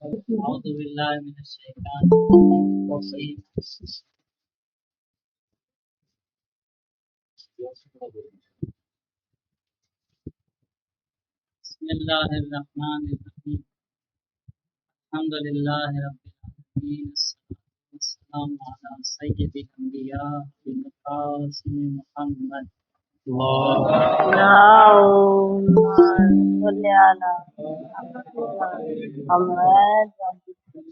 أعوذ بالله من الشيطان الرجيم. بسم الله الرحمن الرحيم. الحمد لله رب العالمين. الصلاة والسلام على سيد الأنبياء والقاسم محمد اللهم صل على محمد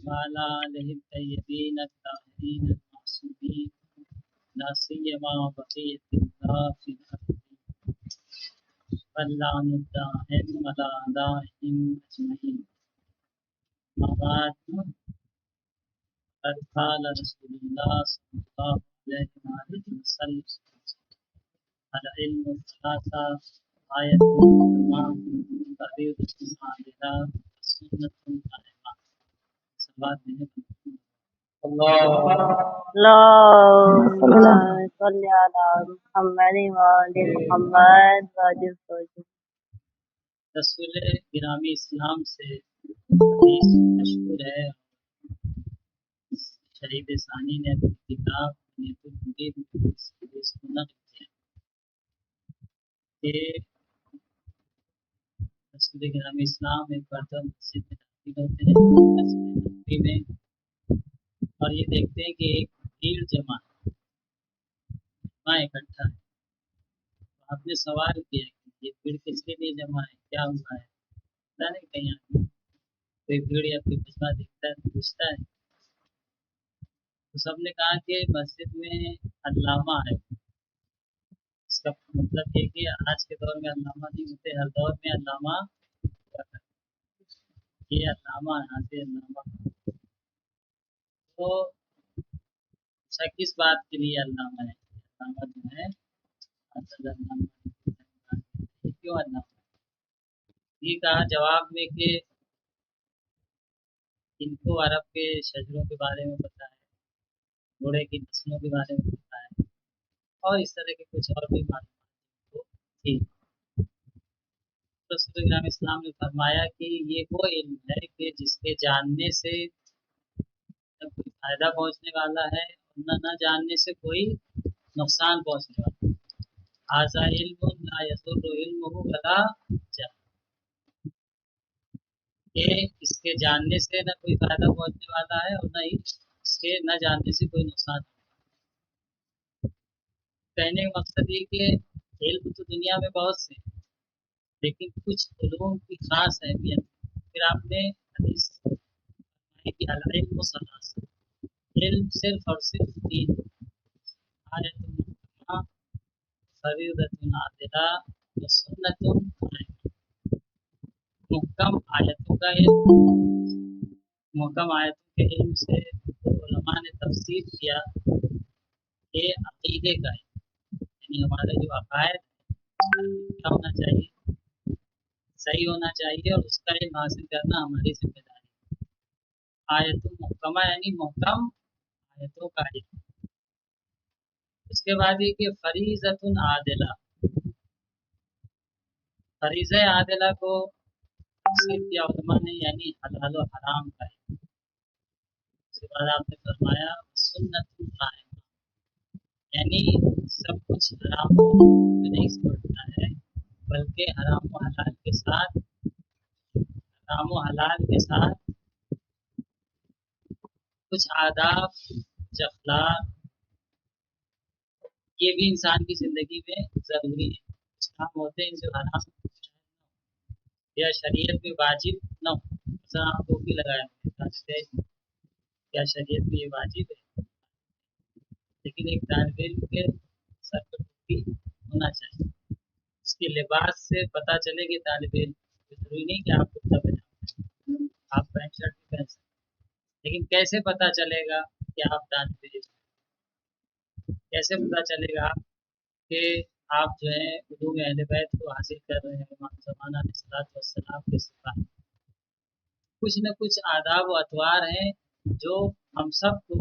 وعلى آله الطيبين الطاهرين المعصومين، لا سيما بقية الله في الأرض واللعن الدائم على أعدائهم أجمعين. أما بعد، قد قال رسول الله صلى الله عليه وآله وسلم: العلم ثلاثة: آية تمام، فريضة عادلة، سنة قائمة. سواد نہیں اللهم صل على محمد وآل محمد وعجل وجل. رسول گرامی اسلام سے حدیث مشہور ہے. شہید ثانی نے اپنی کتاب نیت المرید میں اس حدیث کو نقل کیا کہ رسول گرامی اسلام ایک مرتبہ مسجد میں داخل ہوتے ہیں، مسجد نبوی میں، اور یہ دیکھتے ہیں کہ ایک بھیڑ جمع اکٹھا ہے. آپ نے سوال کیا کہ یہ بھیڑ کس کے لیے جمع ہے، کیا ہوا ہے؟ پتا نہیں، کہیں آدمی کوئی بھیڑ یا کوئی مجمع دکھتا ہے تو پوچھتا ہے. تو سب نے کہا کہ مسجد میں علامہ ہے. اس کا مطلب یہ کہ آج کے دور میں علامہ نہیں ہوتے، ہر دور میں علامہ ہوا کرتے. یہ علامہ ہے، حاضر علامہ. تو کس بات کے لیے علامہ ہے؟ علامہ جو ہے حاضر علامہ. یہ کیوں علامہ؟ یہ کہا جواب میں کہ ان کو عرب کے شجروں کے بارے میں پتہ ہے، گھوڑے کی نسلوں کے بارے میں پتہ ہے، اور اس طرح کے کچھ اور بھی معلومات تھی. رسول اللہ اسلام نے فرمایا کہ یہ وہ علم ہے کہ جس کے جاننے سے نہ کوئی فائدہ پہنچنے والا ہے اور نہ جاننے سے کوئی نقصان پہنچنے والا ہے. ھذا علم لا یضر علمہ ولا جہل، کہ اس کے جاننے سے نہ کوئی فائدہ پہنچنے والا ہے اور نہ ہی اس کے نہ جاننے سے کوئی نقصان. کہنے کا مقصد یہ کہ علم تو دنیا میں بہت سے ہیں، لیکن کچھ علوم کی خاص اہمیت. پھر آپ نے حدیث کہ العلم ثلاث، علم صرف اور صرف تین: آیت محکمہ، فریضۃ عادلہ، سنت قائمہ. محکم آیتوں کا علم، محکم آیتوں کے علم سے علماء نے تفسیر کیا کہ عقیدے کا علم، یعنی ہمارے جو عقائد کیا ہونا چاہیے، صحیح ہونا چاہیے، اور اس کا علم حاصل کرنا ہماری ذمہ داری. آیت محکمہ یعنی محکم آیتوں کا علم. اس کے بعد یہ کہ فریضۃ عادلہ، فریضہ عادلہ کو تفسیر کیا علماء نے، یعنی حلال و حرام کا علم. اس کے بعد آپ نے فرمایا سنت قائمہ، یعنی سب کچھ حرام میں نہیں سمجھتا ہے، بلکہ حرام و حلال کے ساتھ کچھ آداب، کچھ اخلاق، یہ بھی انسان کی زندگی میں ضروری ہے. کچھ کام ہوتے ہیں جو حرام یا شریعت میں واجب نہ ہو. مثلا آپ ٹوپی لگائے کیا شریعت میں یہ واجب ہے؟ لیکن ایک طالب علم کے سر پر ٹوپی ہونا چاہیے. اس کے لباس سے پتہ چلے کہ طالب علم، ضروری نہیں کہ آپ کرتا پجامہ، آپ پینٹ شرٹ بھی پہن سکتے، لیکن کیسے پتہ چلے گا کہ آپ طالب علم؟ کیسے پتہ چلے گا کہ آپ جو ہے علوم اہل بیت کو حاصل کر رہے ہیں، امام زمانہ علیہ السلام کے صفات؟ کچھ نہ کچھ آداب و اطوار ہیں جو ہم سب کو،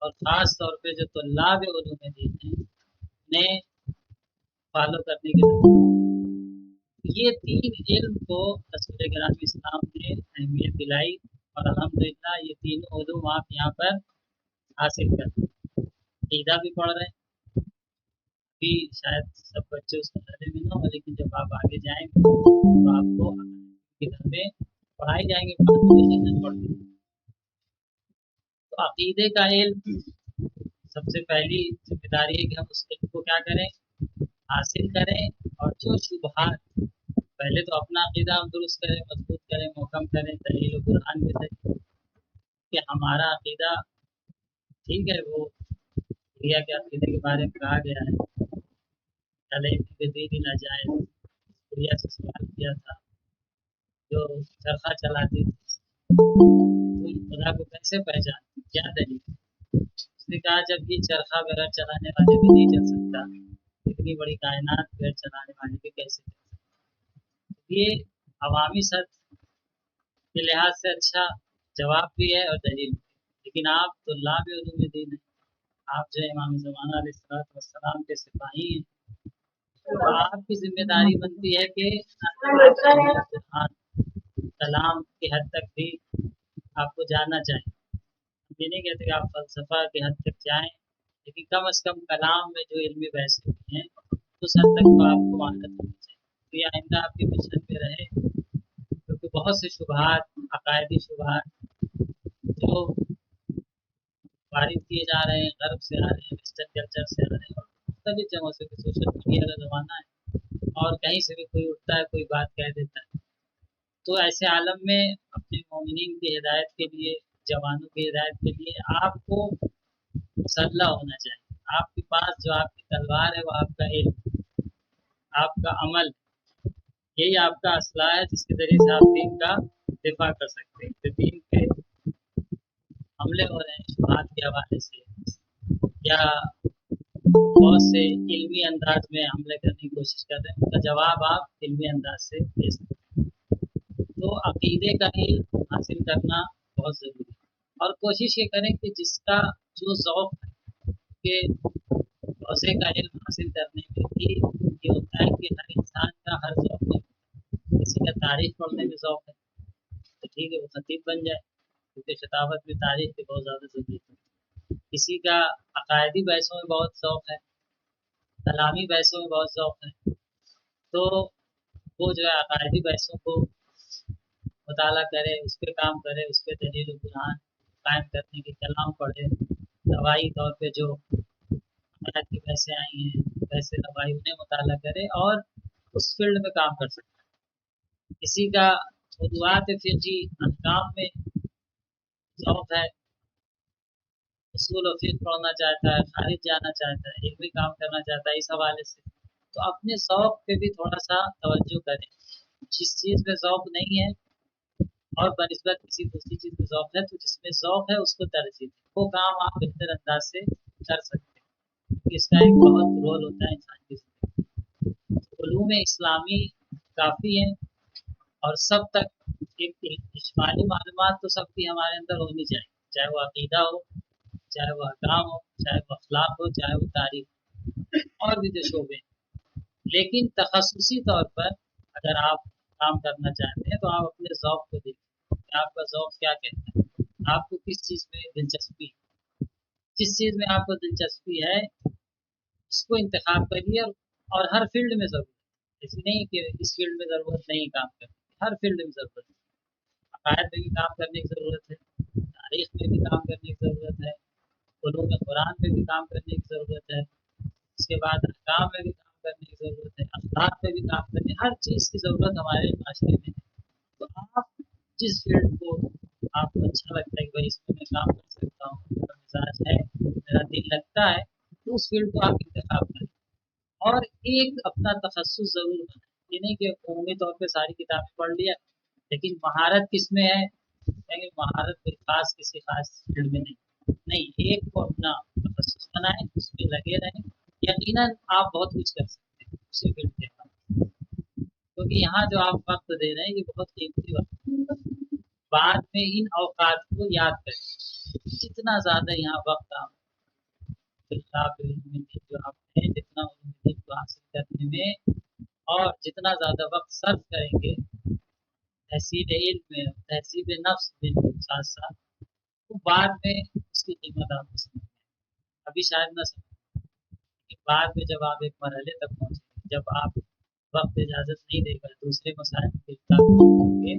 اور خاص طور پہ جو طلاب علوم دین ہیں، انہیں فالو کرنے کی ضرورت ہے. یہ تین علم کو رسول گرامی اسلام نے اہمیت دلائی اور अल्हम्दुलिल्लाह ये तीनों उलूम आप यहाँ पर हासिल कर रहे हैं। अकीदा भी पढ़ रहे हैं, अभी शायद सब बच्चे उस मरहले में ना हो, लेकिन जब आप आगे जाएंगे तो आपको किताबें पढ़ाई जाएंगी, बात तो यकीनन पढ़नी है। तो अकीदे का इल्म सबसे पहली जिम्मेदारी है कि हम उस इल्म को क्या करें, हासिल करें। और जो शुबहात, पहले तो अपना अकीदा हम दुरुस्त करें, मजबूत करें, मुहकम करें, दलील कुरान के ज़रिए कि हमारा अकीदा ठीक है। वो क्रिया के अकीदे के बारे में कहा गया है, चले दीन नाजायज, क्रिया से सवाल किया था जो चरखा चलाती थी, तो खुदा को कैसे पहचान, क्या दलील। उसने कहा जब ये चरखा बगैर चलाने वाले भी नहीं चल सकता, इतनी बड़ी कायनात बगैर चलाने वाले भी कैसे चल सकता। ये अवामी सतह के लिहाज से अच्छा जवाब भी है और दलील भी। लेकिन आप तुल्लाब उलूम दीन हैं, आप जो इमाम ज़माना अलैहिस्सलाम के सिपाही हैं, तो आपकी जिम्मेदारी बनती है कि कुरान कलाम की हद तक भी आपको जाना चाहिए। हम ये नहीं कहते कि आप फलसफा की हद तक जाएं, लेकिन कम अज़ कम कलाम में जो इल्मी बहस होती हैं उस हद तक तो आपको मालूम होनी चाहिए। तो ये आइंदा आपके मिशन में रहे, क्योंकि बहुत से शुबहात, अकायदी शुबहात जो वारिद किए जा रहे हैं, गर्ब से आ रहे हैं, वेस्टर्न कल्चर से आ रहे हैं, और मुख्तलिफ जगहों से, सोशल मीडिया का ज़माना है और कहीं से भी कोई उठता है, कोई बात कह देता है। तो ऐसे आलम में अपने मोमिनीन की हिदायत के लिए, जवानों की हिदायत के लिए आपको मुसल्ला होना चाहिए। आपके पास जो आपकी तलवार है वो आपका इल्म, आपका अमल, यही आपका असला है जिसके ज़रिए से आप दीन का दिफा कर सकते हैं। तो दीन पे हमले हो रहे हैं शुबहात के हवाले से, या बहुत से इल्मी अंदाज में हमले करने की कोशिश कर रहे हैं, उनका जवाब आप इल्मी अंदाज से दे सकते हैं। तो अकीदे का इल्म हासिल करना बहुत ज़रूरी है, और कोशिश ये करें कि जिसका जो ज़ौक़ है कि रोज़े का इल्म हासिल करने में भी ये होता है कि हर इंसान का हर ज़ौक़ नहीं होता। किसी का तारीख़ पढ़ने में ज़ौक़ है तो ठीक है, वो ख़तीब बन जाए, क्योंकि खिताबत में तारीख़ की बहुत ज़्यादा ज़रूरत है। किसी का अकायदी बहसों में बहुत ज़ौक़ है, कलामी बहसों में बहुत ज़ौक़ है, तो वो जो है अकायदी बहसों को मुताला करे, उस पर काम करे, उस पर दलील कुरान कायम करने की कलाम पढ़े, रवाई तौर पे जो आयत की बहसें आई हैं वैसे रवाई उन्हें मुताला करे और उस फील्ड में काम कर सकता है। किसी का मौज़ूआत फ़िक़ही अहकाम में ज़ौक़ है, उसूल और फ़िक़्ह पढ़ना चाहता है, खारिज जाना चाहता है, इल्मी काम करना चाहता है, इस हवाले से तो अपने ज़ौक़ पे भी थोड़ा-सा तवज्जो करें। जिस चीज़ में ज़ौक़ नहीं है और बनिस्बत किसी दूसरी चीज़ में ज़ौक़ है, तो जिसमें ज़ौक़ है उसको तरजीह दें, वो काम आप बेहतर अंदाज से कर सकते हैं। इसका एक बहुत रोल होता है इंसान की ज़िंदगी। उलूम इस्लामी काफ़ी हैं और सब तक एक इज्माली मालूमात तो सबकी हमारे अंदर होनी चाहिए, चाहे वो अकीदा हो, चाहे वो अहकाम हो, चाहे वो अखलाक हो, चाहे वो तारीख और भी जो शोबे हैं। लेकिन तखस्सुसी तौर पर अगर आप काम करना चाहते हैं तो आप अपने ज़ौक़ को देखिए कि आपका ज़ौक़ क्या कहता है, आपको किस चीज़ में दिलचस्पी है। जिस चीज़ में आपको दिलचस्पी है उसको इंतखाब करिए, और हर फील्ड में ज़रूरत है। ऐसी नहीं कि इस फील्ड में ज़रूरत नहीं काम करने की, हर फील्ड में ज़रूरत है। अक़ायद में भी काम करने की ज़रूरत है, तारीख़ में भी काम करने की ज़रूरत है, उलूम कुरान में भी काम करने की ज़रूरत है, उसके बाद अहकाम में भी काम करने की ज़रूरत है, अखलाक में भी काम करने, हर चीज़ की ज़रूरत हमारे माशरे में है। तो आप जिस फील्ड को आपको अच्छा लगता है कि भाई इसमें मैं काम कर सकता हूँ, मेरा मिजाज है, मेरा दिल लगता है, तो उस फील्ड को आप इंतखाब करें और एक अपना तखस्सुस ज़रूर बनाएं। ये नहीं कि उमूमी तौर पे सारी किताबें पढ़ लिया, लेकिन महारत किसमें है, कहेंगे महारत कोई ख़ास किसी ख़ास फील्ड में नहीं, एक को अपना तखस्सुस बनाएं, उसमें लगे रहें, यकीनन आप बहुत कुछ कर सकते हैं उसी फील्ड के बाद। क्योंकि यहाँ जो आप वक्त दे रहे हैं ये बहुत कीमती वक्त है। बाद में इन औकात को याद करें, जितना ज़्यादा यहाँ वक्त आप जो आप हैं, जितना उम्मीद को हासिल करने में और जितना ज़्यादा वक्त सर्व करेंगे, तहसील इल्म में, तहसीब नफ्स में भी साथ साथ, तो बाद में उसकी कीमत आपको समझ में आएगी। अभी शायद ना समझ, लेकिन बाद में जब आप एक मरहले तक पहुँचेंगे, जब आप वक्त इजाज़त नहीं देगा दूसरे मसाइल के होंगे,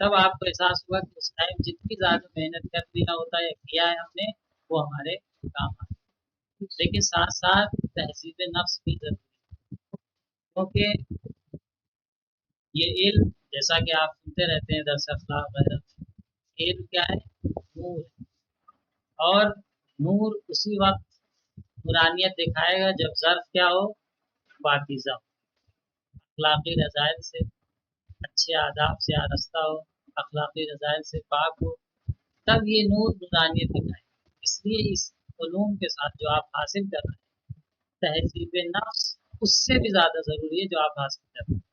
तब आपको एहसास हुआ कि उस टाइम जितनी ज़्यादा मेहनत कर लिया होता है या किया है हमने, वो हमारे काम आता है। लेकिन साथ साथ तहजीब नफ्स भी जरूरी है, क्योंकि ये इल्म, जैसा कि आप सुनते रहते हैं दरस अखलाक वगैरह, इल्म क्या है? नूर है। और नूर उसी वक्त नूरानियत दिखाएगा जब ज़र्फ क्या हो? पाकीज़ा हो, अखलाकी रज़ाइल से, अच्छे आदाब से आरास्ता हो, अखलाकी रज़ाइल से पाक हो, तब ये नूर नूरानियत दिखाएगा। इसलिए इस उलूम के साथ जो आप हासिल कर रहे हैं, तहजीब नफ्स उससे भी ज़्यादा ज़रूरी है जो आप हासिल कर रहे हैं।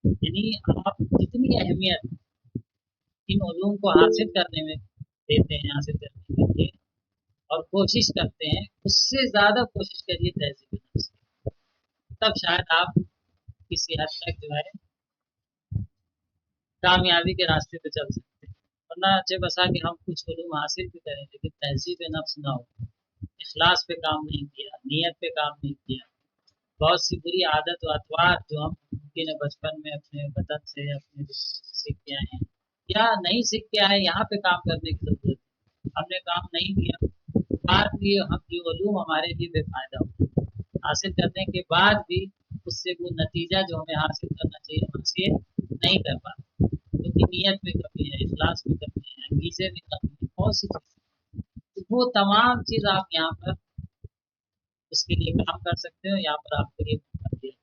यानी आप जितनी अहमियत इन उलूम को हासिल करने में देते हैं, हासिल करने के लिए, और कोशिश करते हैं, उससे ज़्यादा कोशिश करिए तहजीब नफ्स की। तब शायद आप किसी हद तक जो है कामयाबी के रास्ते पे चल सकते हैं। वरना अच्छे बसा कि हम कुछ उलूम हासिल भी करें लेकिन तहजीब नफ्स ना हो, इखलास पे काम नहीं किया, नीयत पे काम नहीं किया, बहुत सी बुरी आदत व अतवार जो हम मुमकिन है बचपन में अपने वतन से, अपने दोस्तों से सीख के आए हैं या नहीं सीख के आए, यहाँ पे काम करने की जरूरत है। हमने काम नहीं किया, बाद भी हम ये उलूम हमारे लिए बेफायदा हो, हासिल करने के बाद भी उससे वो नतीजा जो हमें हासिल करना चाहिए हम हासिल नहीं कर पाते, क्योंकि नीयत में कमी है, इखलास में कमी है, अंगीजे में कमी है, बहुत सी चीज़ें। तो वो तमाम चीज़ आप यहाँ पर उसके लिए काम कर सकते हो, यहाँ पर आपको ये मौका दिया।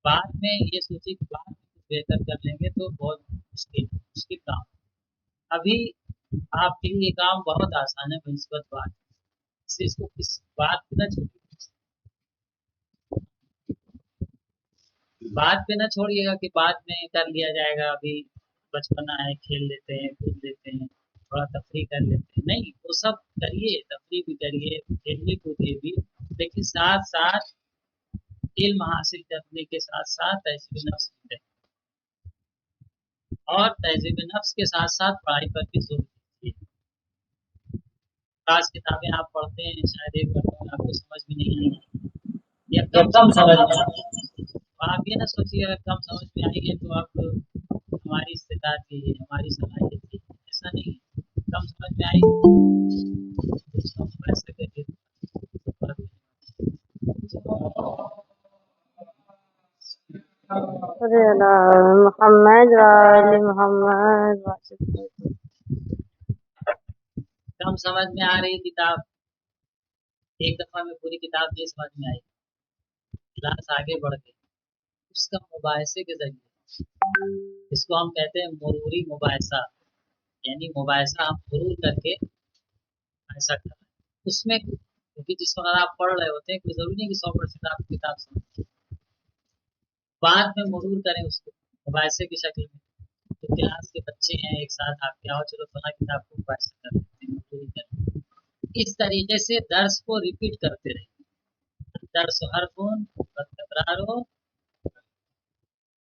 बाद में ये सोचिए कि बाद में कुछ बेहतर कर लेंगे तो बहुत मुश्किल मुश्किल काम। अभी आपके लिए ये काम बहुत आसान है बनिस्बत बात, इसलिए इसको किस बात पे ना छोड़िए, बात पे ना छोड़िएगा कि बाद में कर लिया जाएगा, अभी बचपना है, खेल लेते हैं, कूद लेते हैं, थोड़ा तफरी कर लेते हैं। नहीं, वो सब करिए, तफरी भी करिए, खेलिए कूदिए भी, लेकिन साथ साथ इल्म हासिल करने के साथ साथ तहजीब नफ्स भी करिए, और तहजीब नफ्स के साथ साथ पढ़ाई पर भी जोर दीजिए। खास किताबें आप पढ़ते हैं, शायद एक बार में आपको समझ में नहीं आई या कम समझ में आई, तो आप ये ना सोचिए अगर कम समझ में आई है तो आप हमारी इस्तेदाद है, हमारी सलाहियत है, ऐसा नहीं है। कम समझ में आई तो उसको पढ़ सके صل على محمد وآل محمد وسلم. कम समझ में आ रही किताब, एक दफा में पूरी किताब नहीं समझ में आई, क्लास आगे बढ़ गई, उसका मुबाहिसे के जरिए, इसको हम कहते हैं मुरूरी मुबाहिसा, यानी मुबाहिसा हम मुरूर करके ऐसा कर रहे हैं उसमें, क्योंकि जिस वक्त आप पढ़ रहे होते हैं कोई जरूरी नहीं कि 100% आप किताब समझ, बाद में मुरूर करें उसको मुबाहिसे की शक्ल में। तो क्लास के बच्चे हैं एक साथ, आप क्या हो चलो फला किताब को मुबाहिसा कर लेते हैं, मुरूरी करें, इस तरीके से दर्स को रिपीट करते रहे। दर्स हरफुन तकरार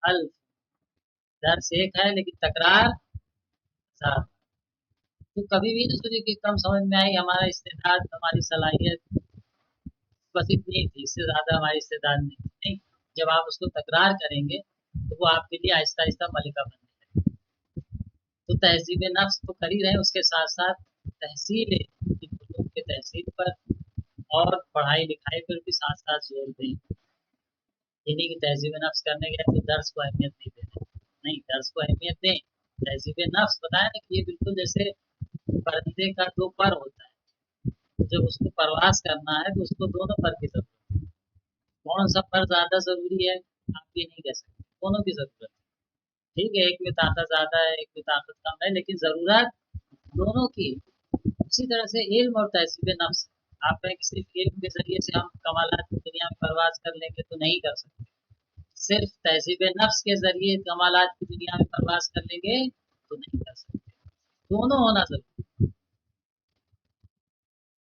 अल्फ, दर्स एक है लेकिन तकरार हजार। तो कभी भी नहीं सोचे कि कम समझ में आई, हमारा इस्तेदाद, हमारी सलाहियत बस इतनी थी, इससे ज़्यादा हमारी इस्तेदाद नहीं। जब आप उसको तकरार करेंगे तो वो आपके लिए आहिस्ता आहिस्ता मलिका बनने लगेगी। तो तहजीब नफ्स तो कर ही रहे हैं, उसके साथ साथ तहसील के तहसील पर और पढ़ाई लिखाई पर भी साथ साथ जोर दें। ये नहीं कि तहजीब नफ्स करने गए तो दर्स को अहमियत नहीं देते, नहीं, दर्स को अहमियत दें। तहजीब नफ्स बताया ना कि ये बिल्कुल जैसे परिंदे का दो पर होता है, जब उसको परवास करना है तो उसको दोनों पर की जरूरत है। कौन सा पर ज्यादा जरूरी है आप ये नहीं कह सकते, दोनों की जरूरत है। ठीक है, एक में ताकत ज्यादा है, एक में ताकत कम है, लेकिन जरूरत दोनों की। उसी तरह से इल्म और तहसीब नफ्स, आप कहें कि सिर्फ इल्म के जरिए से हम कमालात की दुनिया में परवास कर लेंगे तो नहीं कर सकते, सिर्फ तहसीब नफ्स के जरिए कमालात की दुनिया में परवास कर लेंगे तो नहीं कर सकते, दोनों होना जरूरी।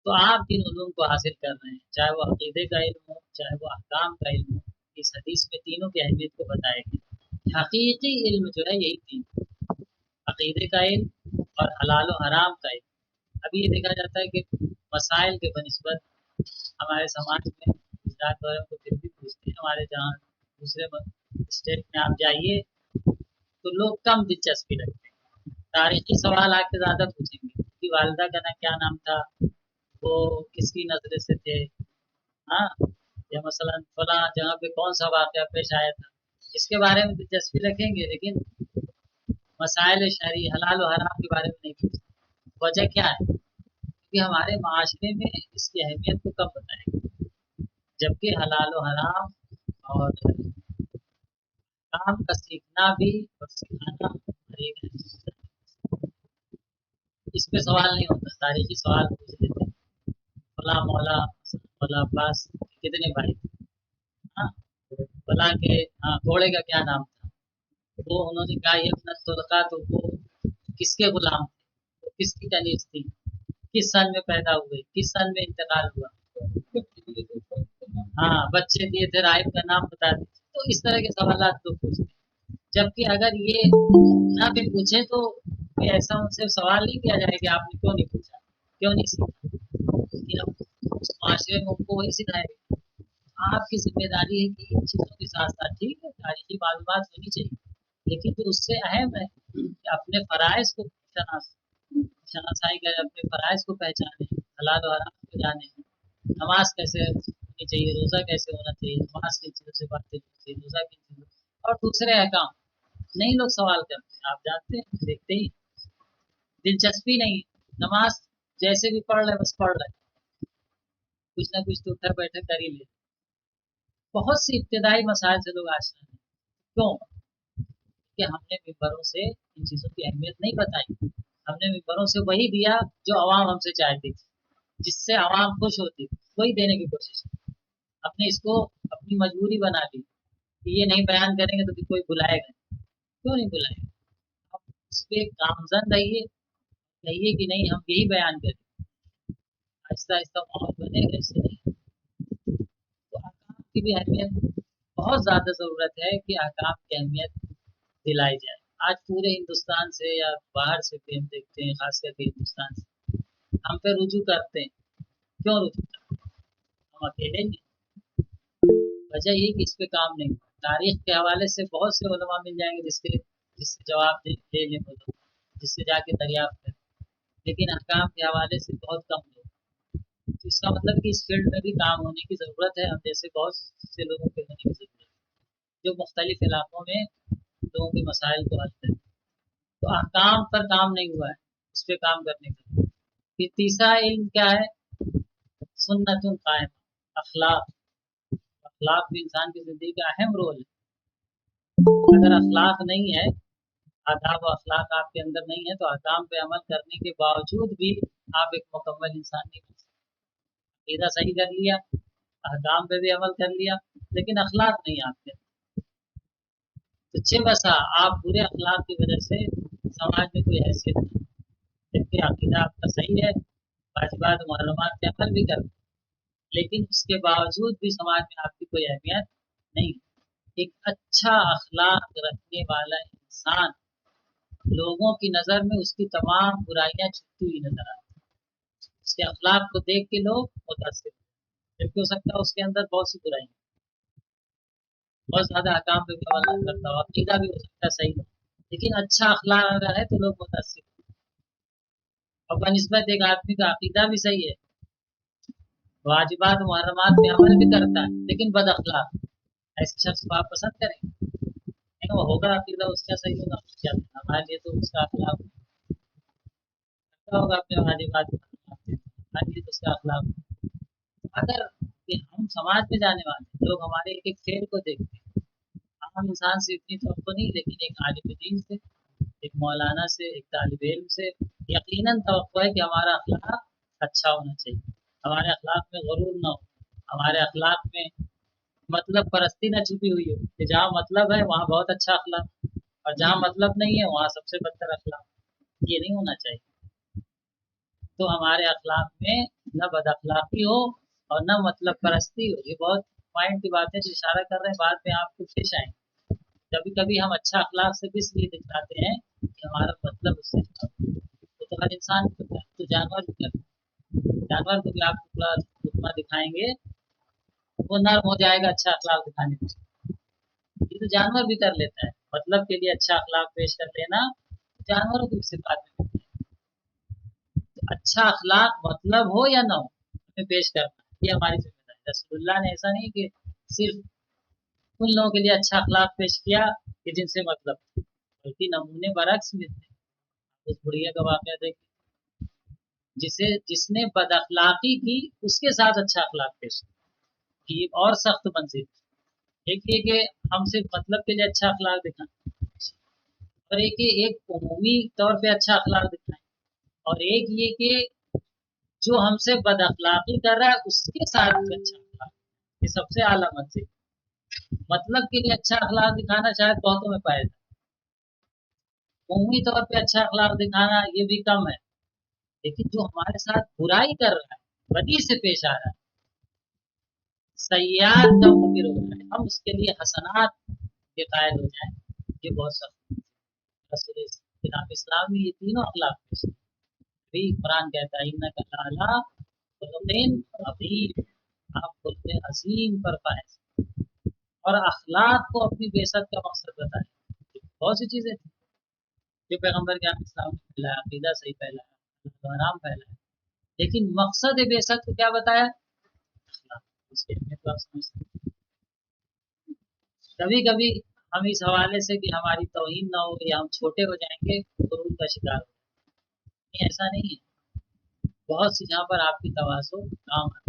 तो आप जिन उलूम को हासिल कर रहे हैं, चाहे वो अकीदे का इल्म हो, चाहे वो अहकाम का इल्म हो, इस हदीस में तीनों की अहमियत को बताया गया। حقیقی علم جو ہے یہی تین، عقیدے کا علم اور حلال و حرام کا علم۔ ابھی یہ دیکھا جاتا ہے کہ مسائل کے بنسبت ہمارے سماج میں گجرات والوں کو پھر بھی پوچھتے ہیں، ہمارے جہاں دوسرے اسٹیٹ میں آپ جائیے تو لوگ کم دلچسپی رکھتے ہیں، تاریخی سوال آ کے زیادہ پوچھیں گے کہ والدہ کا کیا نام تھا، وہ کس کی نظر سے تھے، ہاں، یا مثلا فلاں جگہ پہ کون سا واقعہ پیش آیا تھا، اس کے بارے میں دلچسپی رکھیں گے، لیکن مسائل شرعی حلال و حرام کے بارے میں نہیں پوچھتے۔ وجہ کیا ہے؟ کہ ہمارے معاشرے میں اس کی اہمیت کو کم بتائیں گے، جبکہ حلال و حرام اور کام کا سیکھنا بھی اور سکھانا ہر ایک ہے۔ اس پہ سوال نہیں ہوتا، تاریخی سوال پوچھ لیتے ہیں، فلاں مولا فلاں عباس کتنے بھائی تھے، ہاں، فلاں کے ہاں گھوڑے کا کیا نام تھا، وہ انہوں نے کہا یہ اپنا تلقا، تو وہ کس کے غلام تھے، وہ کس کی کنیز تھی، کس سن میں پیدا ہوئے، کس سن میں انتقال ہوا، ہاں بچے دیے تھے، راہب کا نام بتا دیجیے، تو اس طرح کے سوالات لوگ پوچھتے ہیں۔ جبکہ اگر یہ نہ بھی پوچھیں تو کوئی ایسا ان سے سوال نہیں کیا جائے کہ آپ نے کیوں نہیں پوچھا، کیوں نہیں سیکھا، لیکن اب اس معاشرے میں ان کو وہی سکھائے گا۔ آپ کی ذمہ داری ہے کہ ان چیزوں کے ساتھ ساتھ ٹھیک ہے تاریخی معلومات ہونی چاہیے، لیکن جو اس سے اہم ہے کہ اپنے فرائض کو شناسائی کریں، اپنے فرائض کو پہچانیں، حلال و حرام کو جانیں، نماز کیسے ہونی چاہیے، روزہ کیسے ہونا چاہیے، نماز کن چیزوں سے باتیں ہونی چاہیے، روزہ کن چیزوں، اور دوسرے احکام نہیں لوگ سوال کرتے ہیں، آپ جانتے ہیں دیکھتے ہی دلچسپی نہیں، نماز جیسے بھی پڑھ رہے بس پڑھ رہے، کچھ نہ کچھ تو اٹھا بیٹھے کر ہی لیتے۔ بہت سی ابتدائی مسائل سے لوگ آشنا ہیں، کیوں کہ ہم نے ممبروں سے ان چیزوں کی اہمیت نہیں بتائی، ہم نے ممبروں سے وہی دیا جو عوام ہم سے چاہتی تھی، جس سے عوام خوش ہوتی تھی، وہی دینے کی کوشش کی، ہم نے اس کو اپنی مجبوری بنا دی کہ یہ نہیں بیان کریں گے تو پھر کوئی بلائے گا، کیوں نہیں بلائے گا، آپ اس پہ گامزن رہیے، کہیے کہ نہیں ہم یہی بیان کریں، آہستہ آہستہ ماحول بنے گا، اس سے نہیں۔ تو احکام کی بھی اہمیت بہت زیادہ ضرورت ہے کہ احکام کی اہمیت دلائی جائے۔ آج پورے ہندوستان سے یا باہر سے بھی ہم دیکھتے ہیں، خاص کر کے ہندوستان سے ہم پہ رجوع کرتے ہیں، کیوں رجوع کرتے ہیں؟ ہم اکیلے نہیں، وجہ یہ کہ اس پہ کام نہیں ہوا۔ تاریخ کے حوالے سے بہت سے علماء مل جائیں گے جس سے جواب لے لیں وہ لوگ، جس سے جا کے دریافت کریں، لیکن احکام کے حوالے سے بہت کم لوگ، تو اس کا مطلب کہ اس فیلڈ میں بھی کام ہونے کی ضرورت ہے، ہم جیسے بہت سے لوگوں کے ہونے کی ضرورت ہے جو مختلف علاقوں میں لوگوں کے مسائل کو حل کریں۔ تو احکام پر کام نہیں ہوا ہے، اس پہ کام کرنے کا۔ پھر تیسرا علم کیا ہے؟ سنت قائم، اخلاق، اخلاق بھی انسان کی زندگی کا اہم رول ہے۔ اگر اخلاق نہیں ہے، آداب و اخلاق آپ کے اندر نہیں ہے تو احکام پہ عمل کرنے کے باوجود بھی آپ ایک مکمل انسان نہیں بن سکتے۔ عقیدہ صحیح کر لیا، احکام پہ بھی عمل کر لیا، لیکن اخلاق نہیں آپ کے، تو چھ بسا آپ برے اخلاق کی وجہ سے سماج میں کوئی حیثیت نہیں، جبکہ عقیدہ آپ کا صحیح ہے، واجبات معلومات کے عمل بھی کرتے، لیکن اس کے باوجود بھی سماج میں آپ کی کوئی اہمیت نہیں۔ ایک اچھا اخلاق رکھنے والا انسان لوگوں کی نظر میں اس کی تمام برائیاں چھپتی ہوئی نظر آتی ہیں، اس کے اخلاق کو دیکھ کے لوگ متاثر ہیں، جبکہ ہو سکتا ہے اس کے اندر بہت سی برائیاں، بہت زیادہ احکام پہ بھی عمل نہ کرتا ہو، عقیدہ بھی ہو سکتا ہے صحیح ہو، لیکن اچھا اخلاق اگر ہے تو لوگ متاثر ہیں۔ اور بنسبت ایک آدمی کا عقیدہ بھی صحیح ہے، واجبات محرمات میں عمل بھی کرتا ہے، لیکن بد اخلاق، ایسے شخص کو آپ پسند کریں گے؟ نہیں، وہ ہوگا عقیدہ اس کا صحیح ہوگا، کیا ہمارے لیے تو اس کا اخلاق کرتا ہوگا اپنے واجبات محرمات میں، ہمارے لیے تو اس کا اخلاق۔ اگر کہ ہم سماج میں جانے والے لوگ ہمارے ایک ایک فعل کو دیکھتے ہیں، عام انسان سے اتنی توقع نہیں، لیکن ایک عالم دین سے، ایک مولانا سے، ایک طالب علم سے یقیناً توقع ہے کہ ہمارا اخلاق اچھا ہونا چاہیے، ہمارے اخلاق میں غرور نہ ہو، ہمارے اخلاق میں مطلب پرستی نہ چھپی ہوئی ہو، کہ جہاں مطلب ہے وہاں بہت اچھا اخلاق، اور جہاں مطلب نہیں ہے وہاں سب سے بدتر اخلاق، یہ نہیں ہونا چاہیے۔ تو ہمارے اخلاق میں نہ بد اخلاقی ہو اور نہ مطلب پرستی ہو، یہ بہت پوائنٹ کی بات ہے جو اشارہ کر رہے ہیں، بعد میں آپ کو پیش آئیں گے۔ कभी कभी हम अच्छा अखलाक से भी इसलिए दिखलाते हैं कि हमारा मतलब उससे जुड़ा हो। तो हर इंसान को करता है, तो जानवर भी करता है। जानवर को भी आप थोड़ा रुतबा दिखाएंगे वो नर्म हो जाएगा अच्छा अखलाक दिखाने में। ये तो जानवर भी कर लेता है, मतलब के लिए अच्छा अखलाक पेश कर लेना जानवरों की सिफात में मिलता है। तो अच्छा अखलाक मतलब हो या ना हो हमें पेश करना ये हमारी जिम्मेदारी है। रसूलुल्लाह ने ऐसा नहीं कि सिर्फ उन लोगों के लिए अच्छा अखलाक पेश किया कि जिनसे मतलब था, बल्कि नमूने बरक्स मिलते हैं। उस बुढ़िया का वाकया देख, जिसे जिसने बद अखलाकी की उसके साथ अच्छा अखलाक पेश किया, ये और सख्त मंजिल। एक ये कि हमसे मतलब के लिए अच्छा अखलाक दिखाएं, और एक ये एक उमूमी तौर पे अच्छा अखलाक दिखाएं, और एक ये कि जो हमसे बद अखलाकी कर रहा है उसके साथ भी अच्छा अखलाक, ये सबसे आला मंजिल। मतलब के लिए अच्छा अखलाक दिखाना शायद बहुतों में पाया जाए, उमूमी तौर पे अच्छा अखलाक दिखाना ये भी कम है। लेकिन जो हमारे साथ बुराई कर रहा है, बदी से पेश आ रहा है, सय्यात का मुनकिर हो रहा है, हम उसके लिए हसनात के कायल हो जाए, ये बहुत सख्त। रसूल इस्लाम इस्लाम में ये तीनों अखलाक पेश है। भी कुरान कहता है इन्नका लअला खुलुकिन अज़ीम, आप खुल्क़े अजीम पर फायज। और अखलाक को अपनी बेसत का मकसद बताया। बहुत सी चीजें थी जो पैगम्बर के इस्लाम ने फैलाया, अकीदा सही फैलाया, आराम फैलाया, लेकिन मकसद बेसत को क्या बताया? अखलाक। उसकी अहमियत को आप समझ सकते हैं। कभी कभी हम इस हवाले से कि हमारी तौहीन ना हो या हम छोटे हो जाएंगे गुरूर का शिकार हो जाएंगे। ऐसा नहीं है, बहुत सी जहाँ पर आपकी तवाज़ो काम है,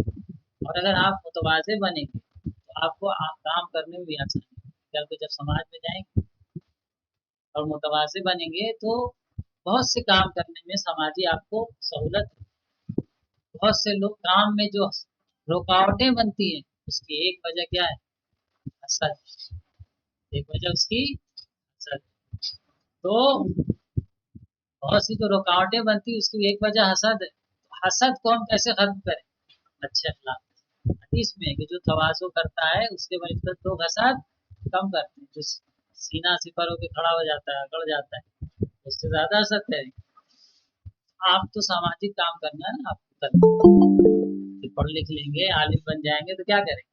और अगर आप मुतवाज़े बनेंगे तो आपको काम करने में भी आसानी है। कल को जब समाज में जाएंगे और मुतवाज़े बनेंगे तो बहुत से काम करने में समाजी आपको सहूलत। बहुत से लोग काम में जो रुकावटें बनती हैं उसकी एक वजह क्या है? हसद। एक वजह उसकी हसद। तो बहुत सी जो रुकावटें बनती है उसकी एक वजह हसद है। तो हसद को हम कैसे खत्म करें? अच्छे अखलाक से। हदीस में है कि जो तवाज़ो करता है उसके बनिस्बत लोग हसद कम करते हैं। जो सीना सिपर होकर खड़ा हो जाता है, अकड़ जाता है, उससे ज्यादा हसद करेंगे। आप तो सामाजिक काम करना है ना, आपको करना है। पढ़ लिख लेंगे, आलिम बन जाएंगे तो क्या करेंगे?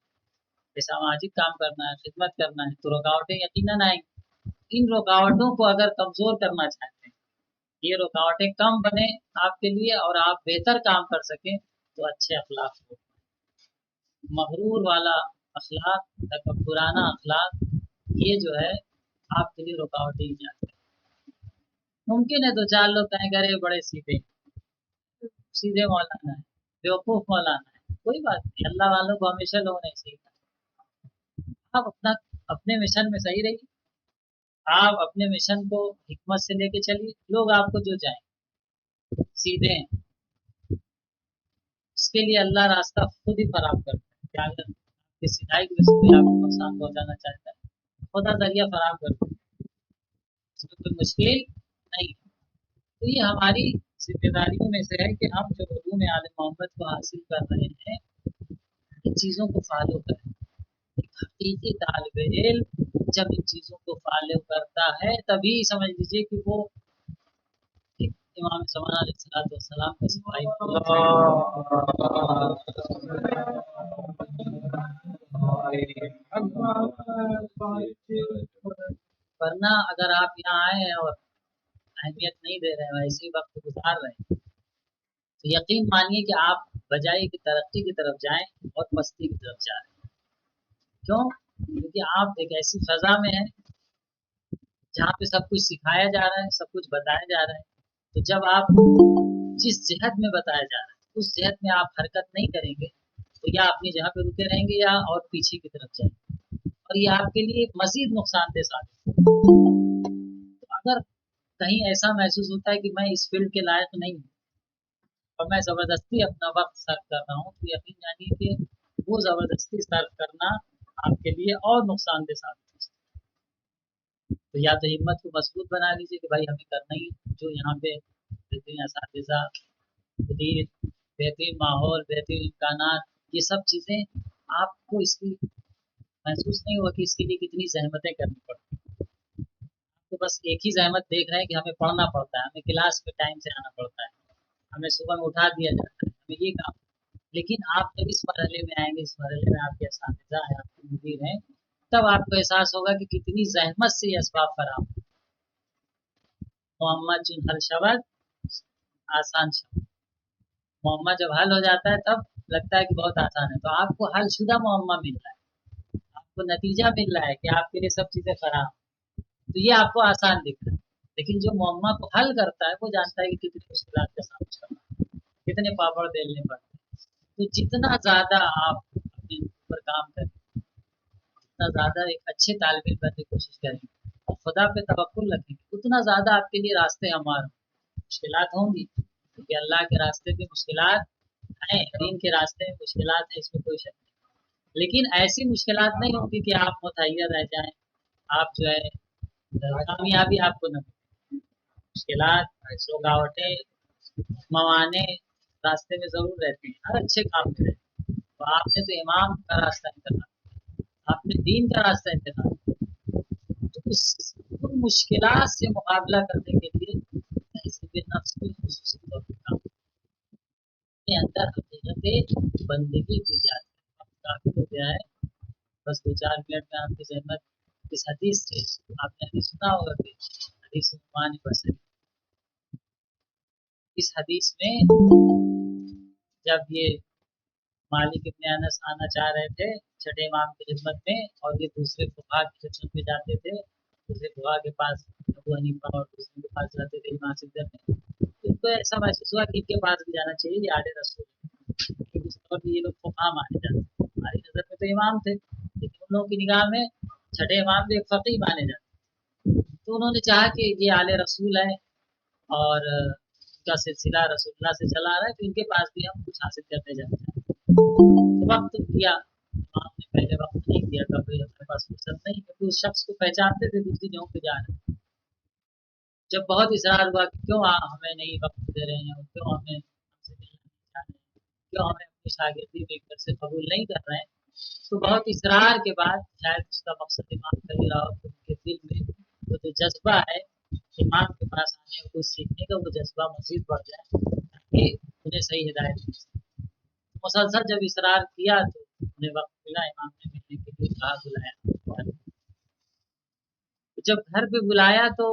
ये सामाजिक काम करना है, खिदमत करना है, तो रुकावटें यकीनन आएंगी। इन रुकावटों को अगर कमजोर करना चाहते हैं, ये रुकावटें कम बने आपके लिए और आप बेहतर काम कर सकें, तो अच्छे अखलाक हो। मगरूर वाला अखलाक, तकब्बुराना अखलाक, ये जो है आपके लिए रुकावटें ही जाते हैं। मुमकिन है दो चार लोग कहेंगे अरे बड़े सीधे सीधे मौलाना है, बेवकूफ मौलाना है, कोई बात नहीं, अल्लाह वालों को हमेशा लोगों ने सही कहा। आप अपना अपने मिशन में सही रहिए, आप अपने मिशन को हिकमत से लेके चलिए, लोग आपको जो चाहें सीधे हैं, उसके लिए अल्लाह रास्ता खुद ही फराम करता है। क्या अगर आपकी सिधाई की वजह से कोई आपको नुकसान पहुंचाना चाहता है, खुदा जरिया फराम करता है, उसमें कोई मुश्किल नहीं है। तो ये हमारी जिम्मेदारियों में से है कि हम जो उलूम आले मोहम्मद को हासिल कर रहे हैं इन चीज़ों को फॉलो करें। एक हकीकी तालिब इल्म जब इन चीज़ों को फॉलो करता है तभी समझ लीजिए कि वो एक इमाम ज़मान अलैहिस्सलाम का सिपाही वरना अगर आप यहाँ आए हैं और अहमियत नहीं दे रहे हैं, ऐसे ही वक्त गुजार रहे हैं, तो यकीन मानिए कि आप बजाय की तरक्की की तरफ जाएं और पस्ती की तरफ जा रहे हैं। क्यों? क्योंकि आप एक ऐसी फजा में हैं जहाँ पे सब कुछ सिखाया जा रहा है, सब कुछ बताया जा रहा है। तो जब आप जिस जहत में बताया जा रहा है उस जहत में आप हरकत नहीं करेंगे तो या अपनी जगह पे रुके रहेंगे या और पीछे की तरफ जाएंगे, और ये आपके लिए मजीद नुकसानदेह साबित होगा। तो अगर कहीं ऐसा महसूस होता है कि मैं इस फील्ड के लायक नहीं हूँ और मैं ज़बरदस्ती अपना वक्त सर्व कर रहा हूँ, तो यकीन जानिए कि वो ज़बरदस्ती सर्व करना आपके लिए और नुकसानदेह साबित हो सकता है। तो या तो हिम्मत को मजबूत बना लीजिए कि भाई हमें करना ही है, जो यहाँ पे बेहतरीन असातिज़ा, मुदीर, बेहतरीन माहौल, बेहतरीन इम्कानात, ये सब चीज़ें आपको इसकी महसूस नहीं हुआ कि इसके लिए कितनी ज़हमतें करनी पड़ती। तो बस एक ही जहमत देख रहे हैं कि हमें पढ़ना पड़ता है, हमें क्लास में टाइम से आना पड़ता है, हमें सुबह में उठा दिया जाता है, हमें ये काम। लेकिन आप जब इस मरहले में आएंगे, इस मरहले में आपके असातिज़ा हैं, आपके मुदीर हैं, तब आपको एहसास होगा कि कितनी जहमत से ये असबाब फराहम। मोहम्मद चुन हल शब्द आसान शब्द, मोहम्मद जब हल हो जाता है तब लगता है कि बहुत आसान है। तो आपको हल शुदा मोहम्मद मिल रहा है, आपको नतीजा मिल रहा है कि आपके लिए सब चीज़ें फराहम, तो ये आपको आसान दिख रहा है। लेकिन जो मोहम्मद को हल करता है वो जानता है कि कितनी मुश्किलात का सामना करना है, कितने पापड़ बेलने पड़ते हैं। तो जितना ज़्यादा आप अपने ऊपर काम करें, जितना ज़्यादा एक अच्छे तालिब इल्म बनने की कोशिश करेंगे और खुदा पे तवक्कुल रखेंगे, उतना ज़्यादा आपके लिए रास्ते हमार होंगे। मुश्किलात होंगी क्योंकि अल्लाह के रास्ते पे मुश्किलात हैं, दीन के रास्ते में मुश्किलात हैं, इसमें कोई शक नहीं। लेकिन ऐसी मुश्किलात नहीं होंगी कि आप मुतहय्यर रह जाएं, आप जो है कामयाबी आपको न मिले। मुश्किलात, रुकावटें, मवाने रास्ते में ज़रूर रहते हैं, हर अच्छे काम में रहते हैं। तो आपने तो इमाम का रास्ता इंतखाब, आपने दीन का रास्ता इंतखाब किया। तो उन मुश्किलात से मुकाबला करने के लिए तहज़ीब नफ्स पे खुसूसी तौर पे काम अपने अंदर हकीकत बंदगी की जाती है। अब काफ़ी हो गया है, बस 2-4 मिनट में आपकी ज़हमत इस हदीस से, आपने हदीस सुना होगा कि हदीस नुमान बसरी, इस हदीस में जब ये मालिक इब्न अनस आना चाह रहे थे छठे इमाम की खिदमत में, और ये दूसरे फुक़हा की खिदमत में जाते थे, दूसरे फुक़हा के पास अबू हनीफा और दूसरे के पास जाते थे इमाम सिद्दत में, तो इनको ऐसा महसूस हुआ कि इनके पास भी जाना चाहिए, ये आले रसूल हैं। क्योंकि उस दौर में ये लोग फुक़हा माने जाते थे, हमारी नज़र में तो इमाम थे, लेकिन उन लोगों की निगाह में छठे इमाम भी एक फ़क़ीह माने जाते। तो उन्होंने चाहा कि ये आले रसूल है और उनका सिलसिला रसूलुल्लाह से चला आ रहा है, तो इनके पास भी हम कुछ हासिल करने जाते हैं। वक्त दिया, इमाम ने पहले वक्त नहीं दिया, कभी हमारे पास फुर्सत नहीं, क्योंकि उस शख्स को पहचानते थे दूसरी जगहों पे जा रहे हैं। जब बहुत इसरार हुआ कि क्यों हमें नहीं वक्त दे रहे हैं, और क्यों हमें हमसे मिलना नहीं चाह रहे हैं, क्यों हमें अपनी शागिर्दी में एक से कबूल नहीं कर रहे हैं, तो बहुत इसरार के बाद शायद उसका मकसद इमाम का ही रहा हो कि उनके दिल में वो जो जज्बा है इमाम के पास आने और कुछ सीखने का, वो जज्बा मज़ीद बढ़ जाए ताकि उन्हें सही हिदायत मिल सके। मुसलसल जब इसरार किया तो उन्हें वक्त मिला, इमाम ने मिलने के लिए कहा, बुलाया। जब घर पे बुलाया तो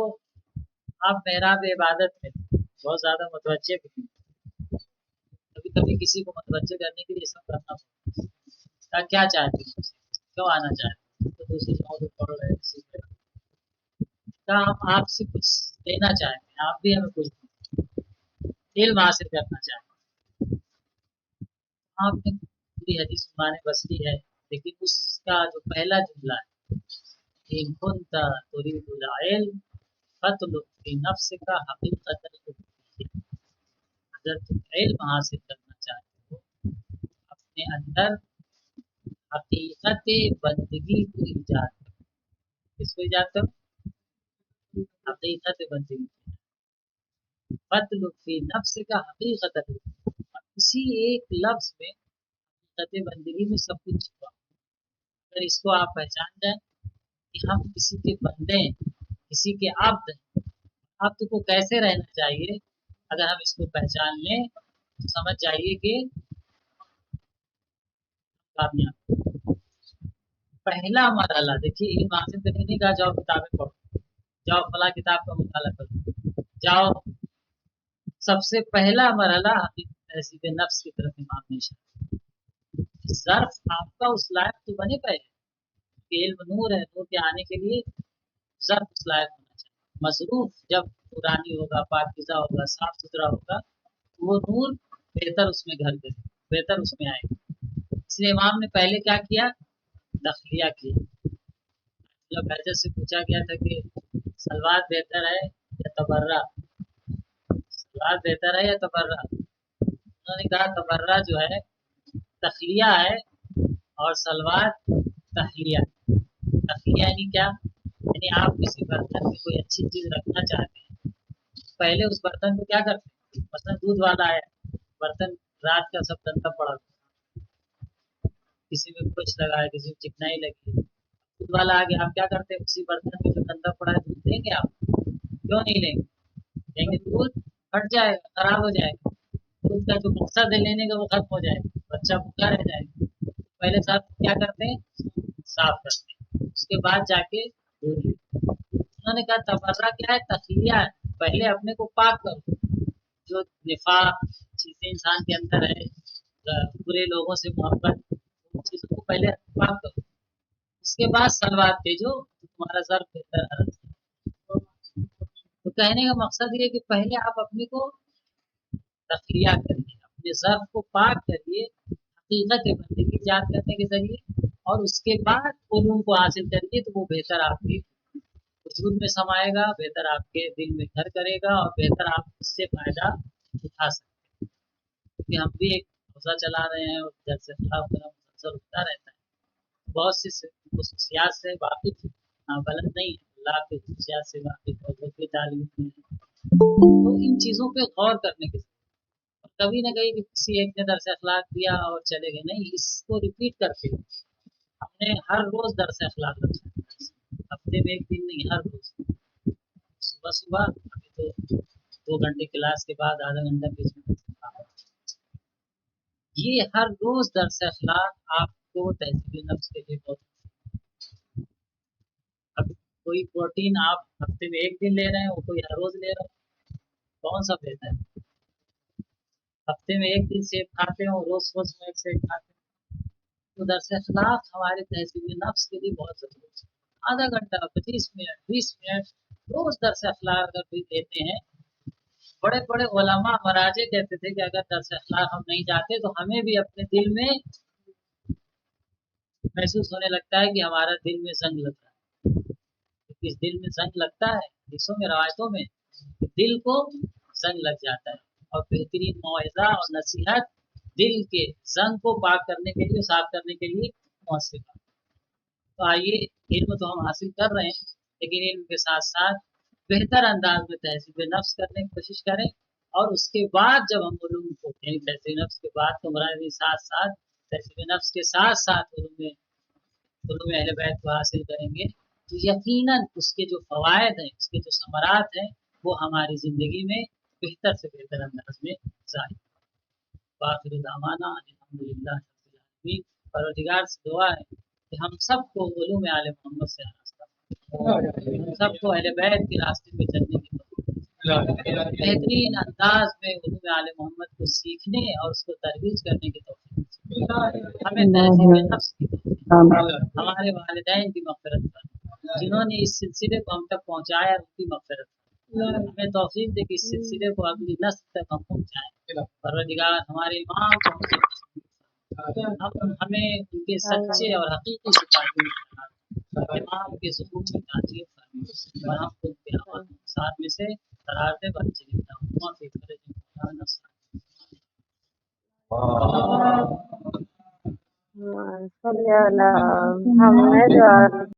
आप मेहराब इबादत में बहुत ज़्यादा मुतवज्जे भी थी। कभी कभी किसी को मुतवज्जे करने के लिए सब करना पड़ता है। क्या चाहते हैं, क्यों आना चाहते हैं, तो दूसरी जगहों पे पढ़ रहे हैं, हम आपसे कुछ लेना चाहते हैं, आप भी हमें कुछ इल्म हासिल करना चाहते हैं। आपने पूरी हदीस नुमान बसरी है, लेकिन उसका जो पहला जुमला है, इन कुंता तुरीदुल इल्म फतलुब फी नफ्सिका हकीकतल उलूहिय्या, अगर तुम इल्म हासिल करना चाहते हो, अपने अंदर हकीकत बंदगी को ईजाद करो। किसको ईजाद करो? हकीकत बंदगी। फतलुब फी नफ्सिका हकीकतल उलूहिय्या, इसी एक लफ्ज में हकीकत बंदगी में सब कुछ छुपा। अगर इसको आप पहचान जाए कि हम किसी के बंदे हैं, किसी के अब्द हैं, अब्द को कैसे रहना चाहिए, अगर हम इसको पहचान लें तो समझ जाइए कि कामयाब। पहला मरहला देखिए, इल्म हासिल करने नहीं कहा जाओ किताबें पढ़ो, जाओ फला किताब का मुताला करो, जाओ। सबसे पहला मरहला तहज़ीब नफ्स की तरफ इमाम ने इशारा, ज़र्फ आपका उस लायक तो बने पहले कि इल्म नूर है, नूर के आने के लिए ज़र्फ उस लायक होना चाहिए। मसरूफ जब नूरानी होगा, पाकीज़ा होगा, साफ सुथरा होगा, वो नूर बेहतर उसमें घर करे, बेहतर उसमें आएगा। इसलिए इमाम ने पहले क्या किया, दखलिया किया। मतलब बैजत से पूछा गया था कि सलवार बेहतर है या तबर्रा, सलवार बेहतर है या तबर्रा। उन्होंने कहा तबर्रा जो है तखलिया है और सलवार तहलिया। तखलिया यानी क्या, यानी आप किसी बर्तन में कोई अच्छी चीज़ रखना चाहते हैं, पहले उस बर्तन को क्या करते हैं, मसलन दूध वाला है, बर्तन रात का सब गंदा पड़ा, किसी में कुछ लगा है, किसी में चिकनाई लगी है, दूध वाला आ गया, आप क्या करते हैं, उसी बर्तन में जो गंदा पड़ा है दूध देंगे आप? क्यों नहीं लेंगे? लेंगे दूध फट जाएगा, खराब हो जाएगा, दूध का जो मकसद है लेने का वो खत्म हो जाएगा, बच्चा भूखा रह जाएगा। पहले साथ क्या करते हैं, साफ करते हैं, उसके बाद जाके दूध लेते हैं। उन्होंने कहा तबर्रा क्या है, तखलिया है, पहले अपने को पाक करो, जो निफाक चीजें इंसान के अंदर है, बुरे लोगों से मोहब्बत, उन चीजों को पहले पाक करो, उसके बाद सलवार भेजो तुम्हारा सर बेहतर है। तो कहने का मकसद ये है कि पहले आप अपने को तखलिया करिए, अपने सर को पाक करिए हकीकत बंदगी याद करने के जरिए, और उसके बाद उलूम को हासिल करिए, तो वो बेहतर आपके वजूद में समाएगा, बेहतर आपके दिल में घर करेगा, और बेहतर आप उससे फायदा उठा सकते हैं। क्योंकि हम भी एक रोजा चला रहे हैं और दर से खिलाफ मेरा मुसलसल उठता रहता है, बहुत सी खसूसियात से वाकिफ गलत नहीं है, अल्लाह के खसूसियात से वाकिफ और जो तालीम में है, तो इन चीज़ों पे गौर करने की जरूरत है। और कभी ना कभी किसी एक ने दरस अखलाक दिया और चले गए, नहीं, इसको रिपीट करके हमने हर रोज दरस अखलाक रखा है, हफ्ते में एक दिन नहीं, हर रोज सुबह सुबह, अभी तो 2 घंटे क्लास के बाद आधा घंटा बीच में ये हर रोज दरस अखलाक आपको तहजीब नफ्स के लिए बहुत। अब कोई प्रोटीन आप हफ्ते में एक दिन ले रहे हैं, वो कोई हर रोज ले रहा है, कौन सा बेहतर है? हफ्ते में एक दिन सेब खाते हो, रोज रोज में एक सेब खाते हो, तो दरस अखलाक हमारे तहजीब नफ्स के लिए बहुत जरूरी है। आधा घंटा, 25 मिनट, 20 मिनट रोज दरस अखलाक अगर कोई देते हैं, बड़े बड़े उलमा मराजे कहते थे कि अगर दरस अखलाक हम नहीं जाते तो हमें भी अपने दिल में महसूस होने लगता है कि हमारा दिल में जंग लग रहा है। किस दिल में जंग लगता है, हदीसों में रवायतों में दिल को जंग लग जाता है, और बेहतरीन मौइज़ा और नसीहत दिल के जंग को पाक करने के लिए, साफ करने के लिए मौसम। तो आइए, इल्म तो हम हासिल कर रहे हैं, लेकिन इल्म के साथ साथ बेहतर अंदाज में तहजीब नफ्स करने की कोशिश करें, और उसके बाद जब हम उलूम को, यानी तहजीब नफ्स के बाद तो हमारे साथ साथ तहजीब नफ्स के साथ साथ उलूम अहले बैत को हासिल करेंगे, तो यकीनन उसके जो फवायद हैं, उसके जो समरात हैं, वो हमारी ज़िंदगी में बेहतर से बेहतर अंदाज में ज़ाहिर। आखिर दामाना अल्हम्दुलिल्लाह रब्बिल आलमीन। परवरदिगार से दुआ है कि हम सबको उलूम आले मोहम्मद से रास्ता, हम सबको अहले बैत के रास्ते पे चलने की बेहतरीन अंदाज में उलूम आले मोहम्मद को सीखने और उसको तरवीज करने की तौफीक, हमें तहजीब नफ्स की तौफीक, हमारे वालिदैन की मग़फ़िरत कर, जिन्होंने इस सिलसिले को हम तक पहुँचाया उनकी मग़फ़िरत कर, हमें तौफीक दे कि इस सिलसिले को अगली नस्ल तक हम पहुँचाएं। परवरदिगार हमारे इमाम को हमें उनके सच्चे और हकीकी सिपाही इमाम के ज़ुहूर में ताज़ीम फरमाएं, और हमको उनके अनुसार में से करार दे, बच्चे माफ़ी करे صل على محمد وعلى